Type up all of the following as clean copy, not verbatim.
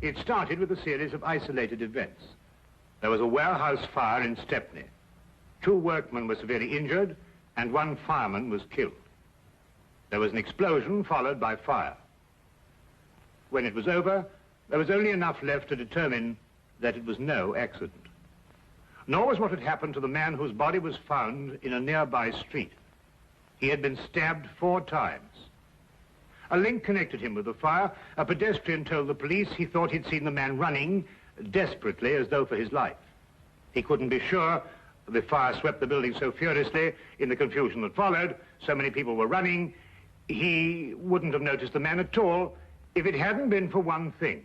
It started with a series of isolated events. There was a warehouse fire in Stepney. 2 workmen were severely injured, and 1 fireman was killed. There was an explosion followed by fire. When it was over, there was only enough left to determine that it was no accident. Nor was what had happened to the man whose body was found in a nearby street. He had been stabbed 4 times. A link connected him with the fire. A pedestrian told the police he thought he'd seen the man running desperately as though for his life. He couldn't be sure. The fire swept the building so furiously in the confusion that followed. So many people were running. He wouldn't have noticed the man at all if it hadn't been for one thing.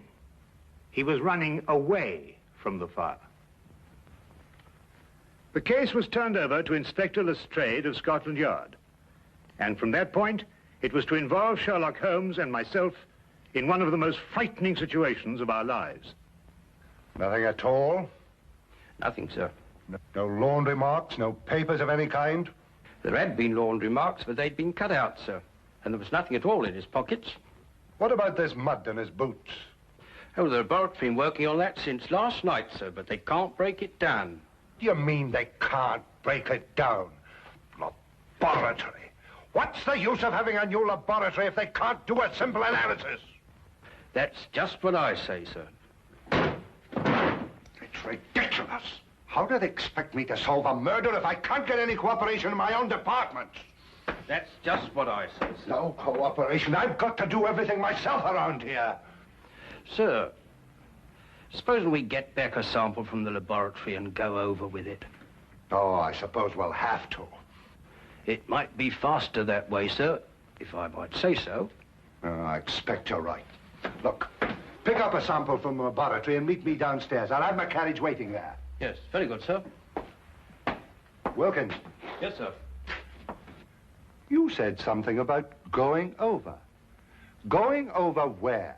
He was running away from the fire. The case was turned over to Inspector Lestrade of Scotland Yard. And from that point, it was to involve Sherlock Holmes and myself in one of the most frightening situations of our lives. Nothing at all? Nothing, sir. No laundry marks, no papers of any kind? There had been laundry marks, but they'd been cut out, sir. And there was nothing at all in his pockets. What about this mud in his boots? Oh, the laboratory's been working on that since last night, sir, but they can't break it down. Do you mean they can't break it down? Laboratory? What's the use of having a new laboratory if they can't do a simple analysis? That's just what I say, sir. It's ridiculous. How do they expect me to solve a murder if I can't get any cooperation in my own department? That's just what I say, sir. No cooperation. I've got to do everything myself around here. Sir, supposing we get back a sample from the laboratory and go over with it? Oh, I suppose we'll have to. It might be faster that way, sir, if I might say so. I expect you're right. Look, pick up a sample from the laboratory and meet me downstairs. I'll have my carriage waiting there. Yes, very good, sir. Wilkins. Yes, sir. You said something about going over. Going over where?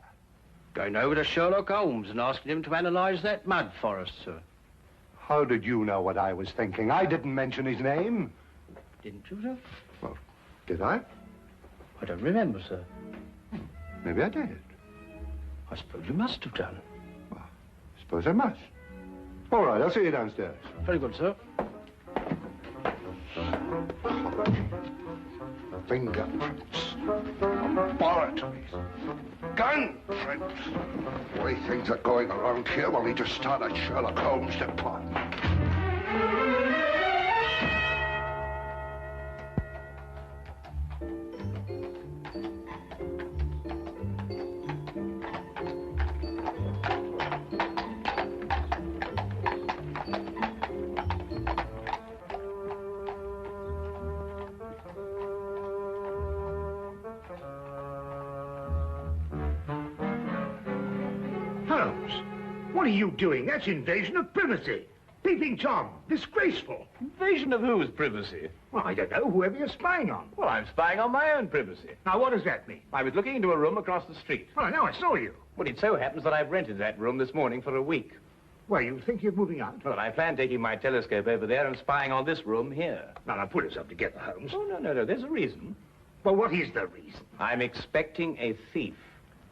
Going over to Sherlock Holmes and asking him to analyze that mud for us, sir. How did you know what I was thinking? I didn't mention his name. Didn't you, sir? Well, did I? I don't remember, sir. Maybe I did. I suppose you must have done. Well, I suppose I must. All right, I'll see you downstairs. Very good, sir. Fingerprints. Laboratories. Gun prints. The way things are going around here, we'll need to start a Sherlock Holmes department. Holmes, what are you doing? That's invasion of privacy. Peeping Tom, disgraceful. Invasion of whose privacy? Well, I don't know, whoever you're spying on. Well, I'm spying on my own privacy. Now, what does that mean? I was looking into a room across the street. Well, I know, I saw you. Well, it so happens that I've rented that room this morning for a week. Well, you think you're moving out? Well, I plan taking my telescope over there and spying on this room here. Now, put us up together, Holmes. Oh, no, there's a reason. Well, what is the reason? I'm expecting a thief.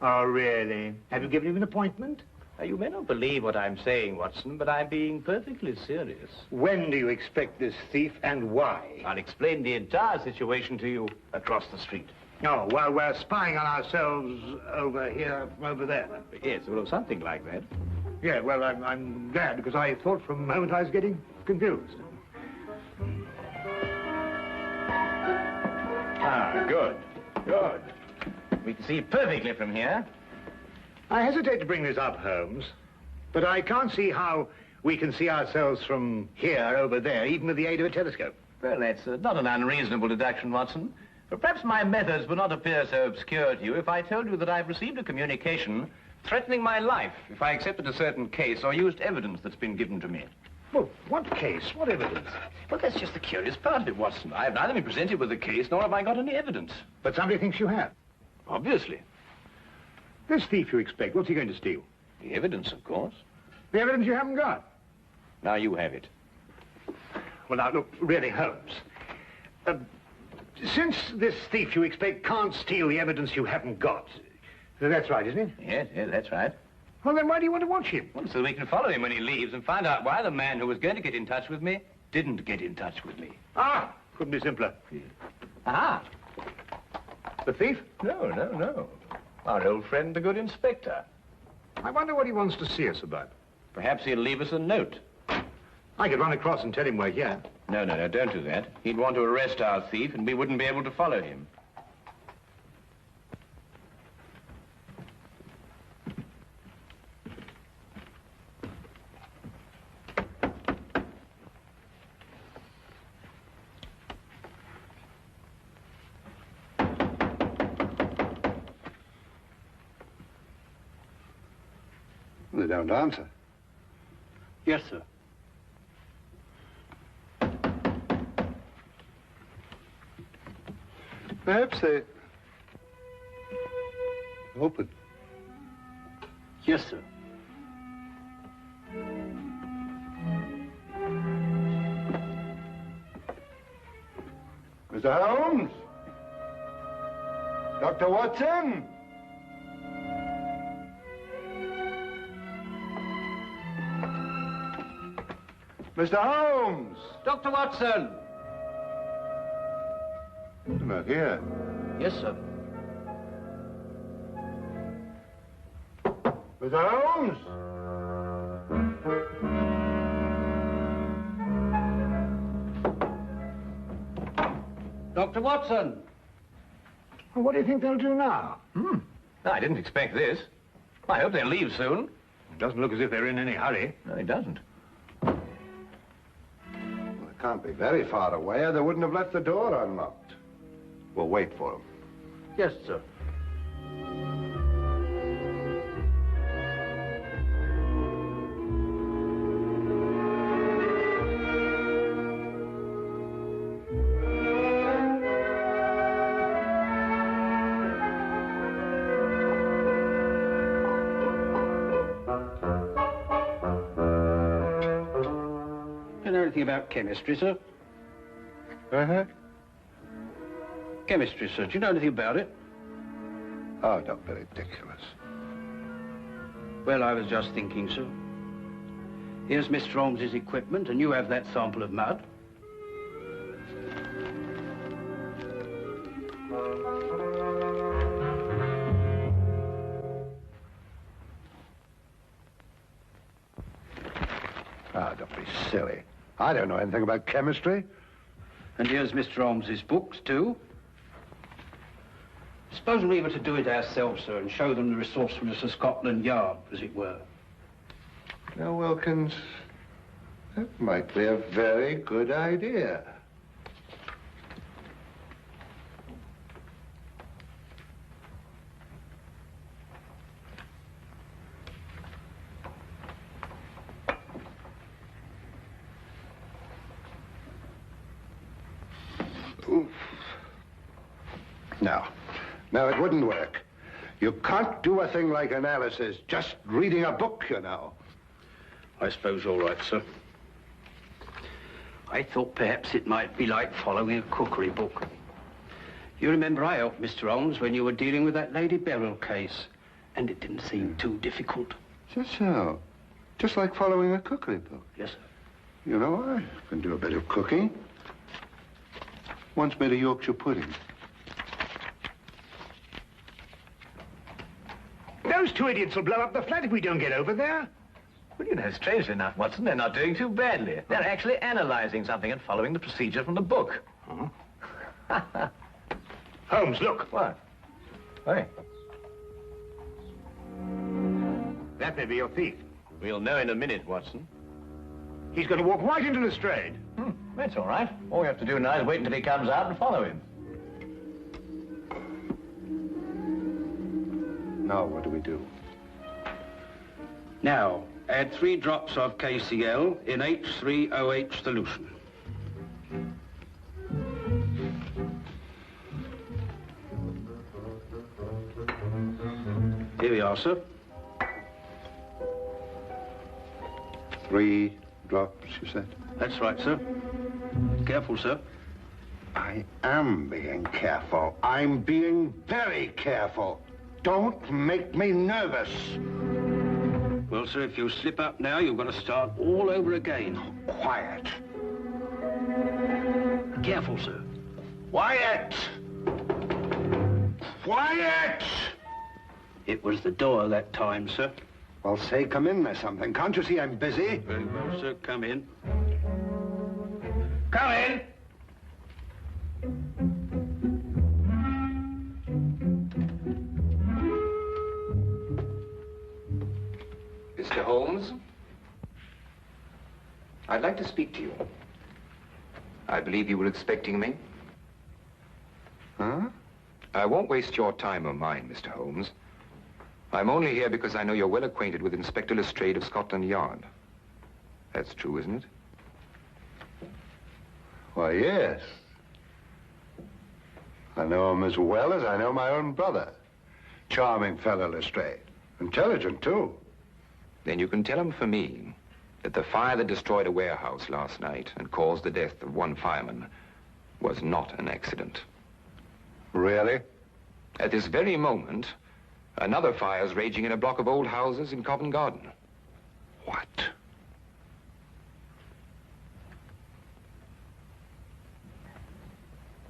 Oh, really? Have you given him an appointment? Now, you may not believe what I'm saying, Watson, but I'm being perfectly serious. When do you expect this thief and why? I'll explain the entire situation to you across the street. Oh, while we're spying on ourselves over here, over there. Yes, well, something like that. Yeah, well, I'm glad, because I thought for a moment I was getting confused. Ah, good. We can see perfectly from here. I hesitate to bring this up, Holmes, but I can't see how we can see ourselves from here over there, even with the aid of a telescope. Well, that's not an unreasonable deduction, Watson. But perhaps my methods would not appear so obscure to you if I told you that I've received a communication threatening my life if I accepted a certain case or used evidence that's been given to me. Well, what case? What evidence? Well, that's just the curious part of it, Watson. I've neither been presented with a case, nor have I got any evidence. But somebody thinks you have. Obviously. This thief you expect, what's he going to steal? The evidence, of course. The evidence you haven't got? Now you have it. Well, now, look, really, Holmes. Since this thief you expect can't steal the evidence you haven't got, that's right, isn't it? Yes, that's right. Well, then why do you want to watch him? Well, so we can follow him when he leaves and find out why the man who was going to get in touch with me didn't get in touch with me. Ah, couldn't be simpler. Ah. The thief? No. Our old friend, the good inspector. I wonder what he wants to see us about. Perhaps he'll leave us a note. I could run across and tell him we're here. No, don't do that. He'd want to arrest our thief, and we wouldn't be able to follow him. They don't answer. Yes, sir. Perhaps they... Open. Yes, sir. Mr. Holmes? Dr. Watson? Mr. Holmes! Dr. Watson! You're not here. Yes, sir. Mr. Holmes? Dr. Watson! Well, what do you think they'll do now? No, I didn't expect this. I hope they'll leave soon. It doesn't look as if they're in any hurry. No, it doesn't. Well, they can't be very far away, or they wouldn't have left the door unlocked. We'll wait for them. Yes, sir. Do you know anything about chemistry, sir? Uh-huh. Chemistry, sir. Do you know anything about it? Oh, don't be ridiculous. Well, I was just thinking, sir. Here's Mr. Holmes's equipment, and you have that sample of mud. Ah, don't be silly. I don't know anything about chemistry. And here's Mr. Holmes's books, too. Suppose we were to do it ourselves, sir, and show them the resourcefulness of Scotland Yard, as it were. Now, Wilkins, that might be a very good idea. Oof. No, it wouldn't work. You can't do a thing like analysis just reading a book, you know. I suppose all right, sir. I thought perhaps it might be like following a cookery book. You remember I helped Mr. Holmes when you were dealing with that Lady Beryl case, and it didn't seem too difficult. Just so. Just like following a cookery book. Yes, sir. You know, I can do a bit of cooking. Once made a Yorkshire pudding. Those two idiots will blow up the flat if we don't get over there. Well, you know, strangely enough, Watson, they're not doing too badly. They're actually analyzing something and following the procedure from the book. Huh? Holmes, look. What? Hey. That may be your thief. We'll know in a minute, Watson. He's going to walk right into Lestrade. That's all right. All we have to do now is wait until he comes out and follow him. Now, what do we do? Now, add 3 drops of KCl in H3OH solution. Here we are, sir. 3 drops, you said? That's right, sir. Careful, sir. I am being careful. I'm being very careful. Don't make me nervous. Well, sir, if you slip up now, you've got to start all over again. Quiet. Careful, sir. Quiet! Quiet! It was the door that time, sir. Well, say, come in or something. Can't you see I'm busy? Very well, sir. Come in. Come in. Mr. Holmes, I'd like to speak to you. I believe you were expecting me. Huh? I won't waste your time or mine, Mr. Holmes. I'm only here because I know you're well acquainted with Inspector Lestrade of Scotland Yard. That's true, isn't it? Why, yes. I know him as well as I know my own brother. Charming fellow, Lestrade. Intelligent, too. Then you can tell him for me that the fire that destroyed a warehouse last night and caused the death of one fireman was not an accident. Really? At this very moment, another fire is raging in a block of old houses in Covent Garden. What?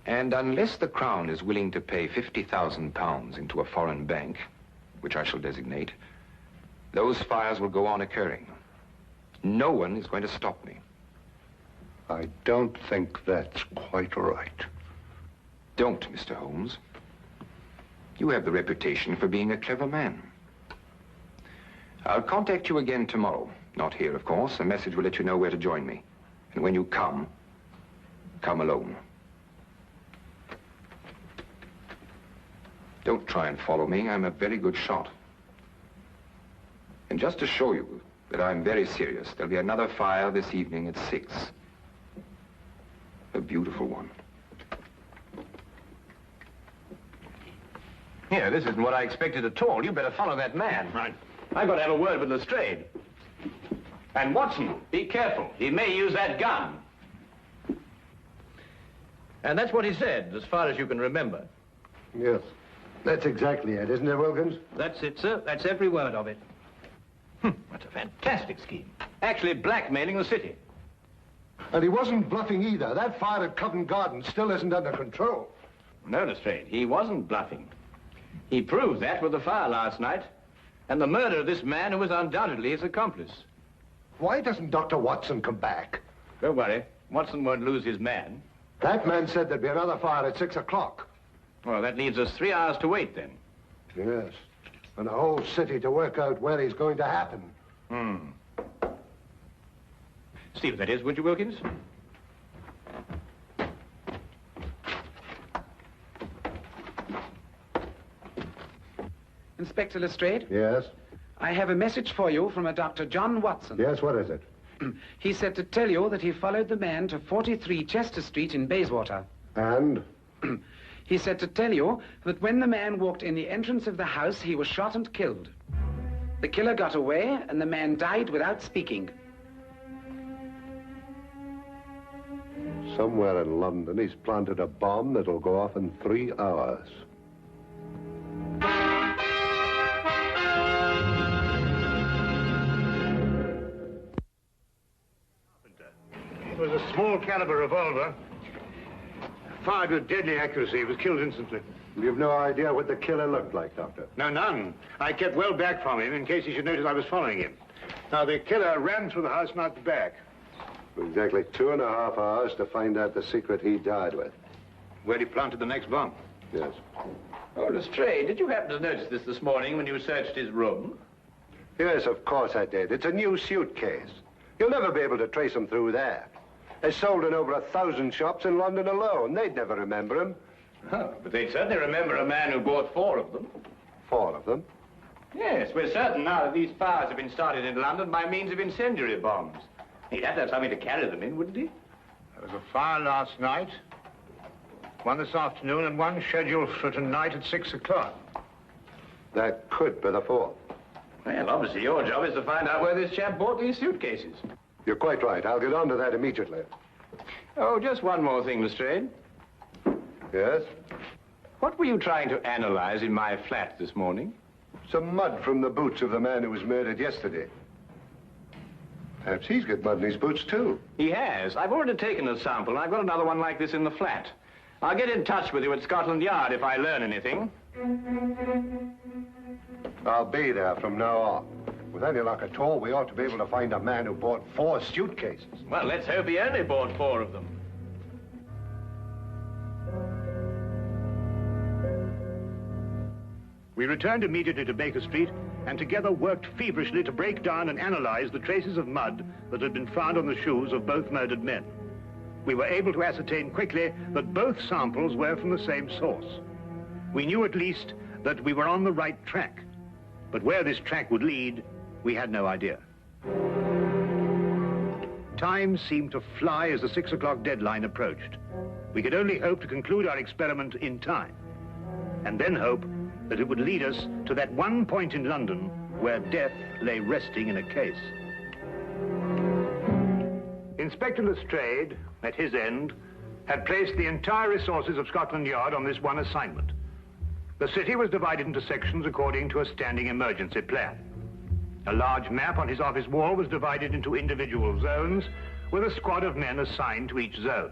And unless the Crown is willing to pay £50,000 into a foreign bank, which I shall designate, those fires will go on occurring. No one is going to stop me. I don't think that's quite right. Don't, Mr. Holmes. You have the reputation for being a clever man. I'll contact you again tomorrow. Not here, of course. A message will let you know where to join me. And when you come alone. Don't try and follow me. I'm a very good shot. And just to show you that I'm very serious, there'll be another fire this evening at 6. A beautiful one. Here, this isn't what I expected at all. You better follow that man. Right. I've got to have a word with Lestrade. And Watson, be careful. He may use that gun. And that's what he said, as far as you can remember. Yes. That's exactly it, isn't it, Wilkins? That's it, sir. That's every word of it. That's a fantastic scheme. Actually blackmailing the city. And he wasn't bluffing either. That fire at Covent Garden still isn't under control. No, Lestrade, he wasn't bluffing. He proved that with the fire last night and the murder of this man who was undoubtedly his accomplice. Why doesn't Dr. Watson come back? Don't worry. Watson won't lose his man. That man said there'd be another fire at 6 o'clock. Well, that leaves us 3 hours to wait, then. Yes. And a whole city to work out where he's going to happen. See what that is, would you, Wilkins? Inspector Lestrade, Yes? I have a message for you from a Dr. John Watson. Yes, what is it? He said to tell you that he followed the man to 43 Chester Street in Bayswater. And? He said to tell you that when the man walked in the entrance of the house, he was shot and killed. The killer got away, and the man died without speaking. Somewhere in London, he's planted a bomb that'll go off in 3 hours. It was a small caliber revolver. Fired with deadly accuracy. He was killed instantly. You've no idea what the killer looked like, Doctor? No, none. I kept well back from him in case he should notice I was following him. Now, the killer ran through the house and out the back. Exactly 2.5 hours to find out the secret he died with. Where he planted the next bomb. Yes. Oh, Lestrade, did you happen to notice this morning when you searched his room? Yes, of course I did. It's a new suitcase. You'll never be able to trace him through there. It's sold in over 1,000 shops in London alone. They'd never remember him. Oh, but they'd certainly remember a man who bought 4 of them. 4 of them? Yes, we're certain now that these fires have been started in London by means of incendiary bombs. He'd have to have something to carry them in, wouldn't he? There was a fire last night, one this afternoon, and one scheduled for tonight at 6 o'clock. That could be the 4th. Well, obviously your job is to find out where this chap bought these suitcases. You're quite right. I'll get on to that immediately. Oh, just one more thing, Lestrade. Yes? What were you trying to analyze in my flat this morning? Some mud from the boots of the man who was murdered yesterday. Perhaps he's got mud in his boots, too. He has. I've already taken a sample, and I've got another one like this in the flat. I'll get in touch with you at Scotland Yard if I learn anything. I'll be there from now on. With any luck at all, we ought to be able to find a man who bought 4 suitcases. Well, let's hope he only bought 4 of them. We returned immediately to Baker Street and together worked feverishly to break down and analyze the traces of mud that had been found on the shoes of both murdered men. We were able to ascertain quickly that both samples were from the same source. We knew at least that we were on the right track, but where this track would lead, we had no idea. Time seemed to fly as the 6 o'clock deadline approached. We could only hope to conclude our experiment in time, and then hope that it would lead us to that one point in London where death lay resting in a case. Inspector Lestrade, at his end, had placed the entire resources of Scotland Yard on this one assignment. The city was divided into sections according to a standing emergency plan. A large map on his office wall was divided into individual zones, with a squad of men assigned to each zone.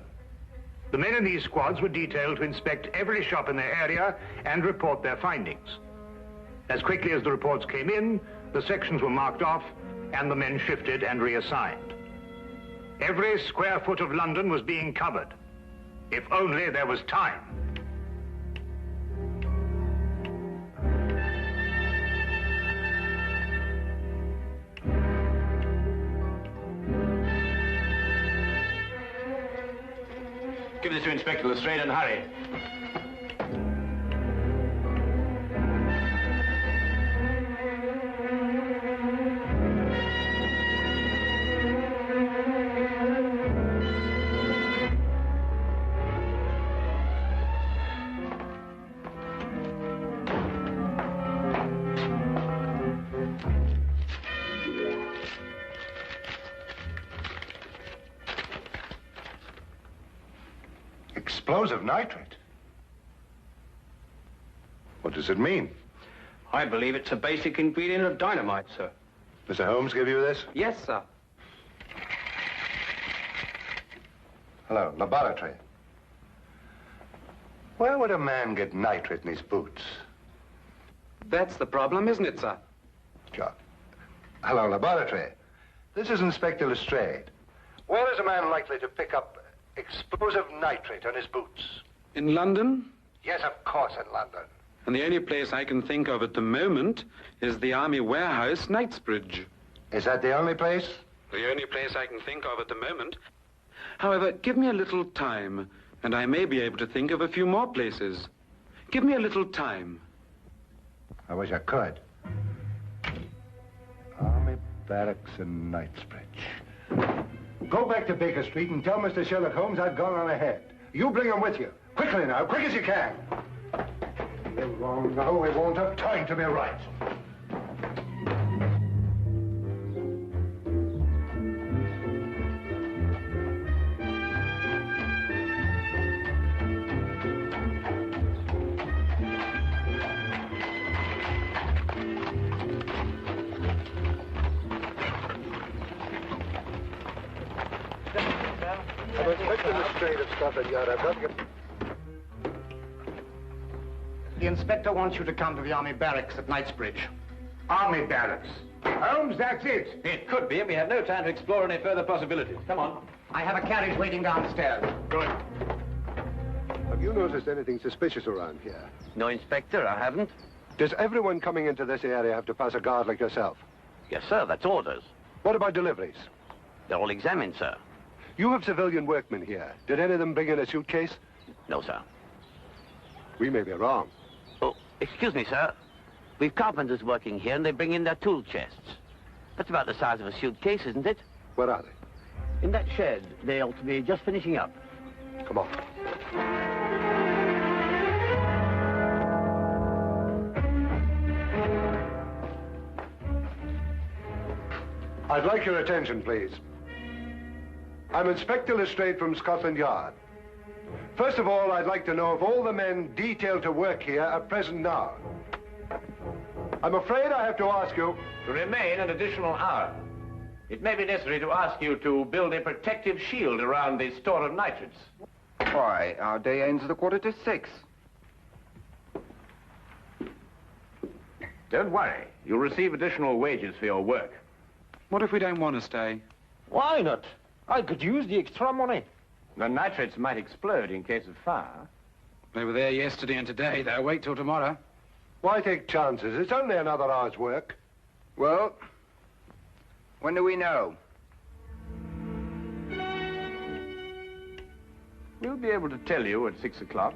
The men in these squads were detailed to inspect every shop in their area and report their findings. As quickly as the reports came in, the sections were marked off and the men shifted and reassigned. Every square foot of London was being covered, if only there was time. Give this to Inspector Lestrade and hurry. Explosive nitrate? What does it mean? I believe it's a basic ingredient of dynamite, sir. Mr. Holmes give you this? Yes, sir. Hello, laboratory. Where would a man get nitrate in his boots? That's the problem, isn't it, sir? Sure. Hello, laboratory. This is Inspector Lestrade. Where is a man likely to pick up explosive nitrate on his boots? In London? Yes, of course, in London. And the only place I can think of at the moment is the Army warehouse, Knightsbridge. Is that the only place? The only place I can think of at the moment. However, give me a little time, and I may be able to think of a few more places. Give me a little time. I wish I could. Army barracks in Knightsbridge. Go back to Baker Street and tell Mr. Sherlock Holmes I've gone on ahead. You bring him with you. Quickly now, quick as you can. You're wrong now. We won't have time to be right. I'm Inspector Lestrade of Scotland Yard. I've got to get... The inspector wants you to come to the Army barracks at Knightsbridge. Army barracks? Holmes, that's it. It could be, and we have no time to explore any further possibilities. Come on. I have a carriage waiting downstairs. Good. Have you noticed anything suspicious around here? No, Inspector, I haven't. Does everyone coming into this area have to pass a guard like yourself? Yes, sir, that's orders. What about deliveries? They're all examined, sir. You have civilian workmen here. Did any of them bring in a suitcase? No, sir. We may be wrong. Oh, excuse me, sir. We've carpenters working here, and they bring in their tool chests. That's about the size of a suitcase, isn't it? Where are they? In that shed. They ought to be just finishing up. Come on. I'd like your attention, please. I'm Inspector Lestrade from Scotland Yard. First of all, I'd like to know if all the men detailed to work here are present now. I'm afraid I have to ask you... To remain an additional hour. It may be necessary to ask you to build a protective shield around the store of nitrates. Why, our day ends at 6:15. Don't worry. You'll receive additional wages for your work. What if we don't want to stay? Why not? I could use the extra money. The nitrates might explode in case of fire. They were there yesterday and today. They'll wait till tomorrow. Why take chances? It's only another hour's work. Well, when do we know? We'll be able to tell you at 6 o'clock.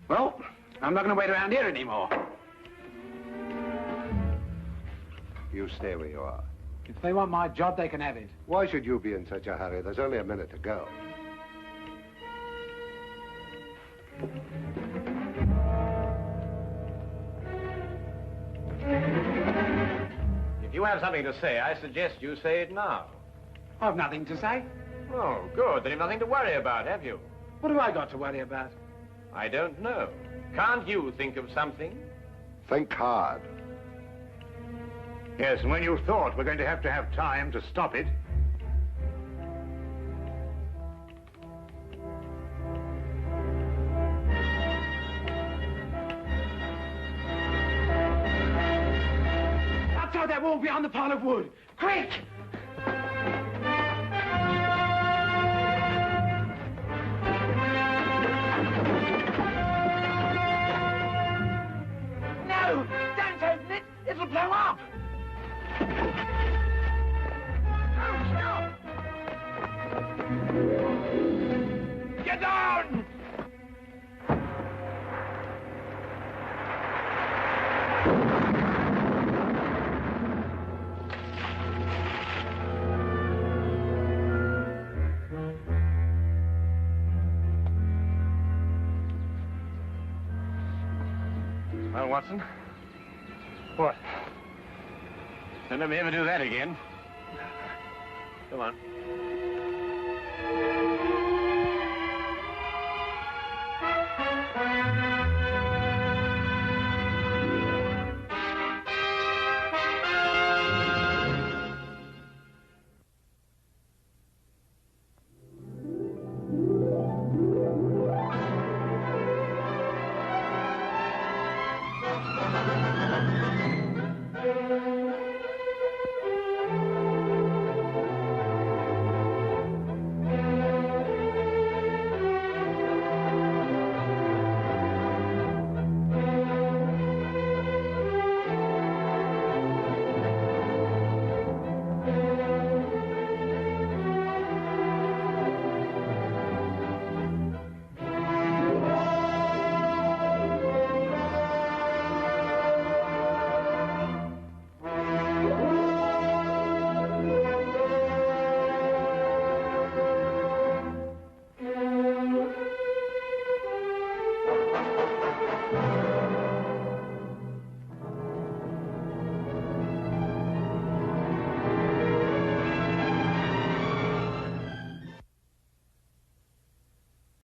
Well, I'm not going to wait around here anymore. You stay where you are. If they want my job, they can have it. Why should you be in such a hurry? There's only a minute to go. If you have something to say, I suggest you say it now. I've nothing to say. Oh, good. Then you've nothing to worry about, have you? What have I got to worry about? I don't know. Can't you think of something? Think hard. Yes, and when you thought we're going to have time to stop it, outside that wall behind the pile of wood. Quick! No! Don't open it! It'll blow up! Oh, stop! Get down! Well, Watson? what? Don't let me ever do that again. Come on.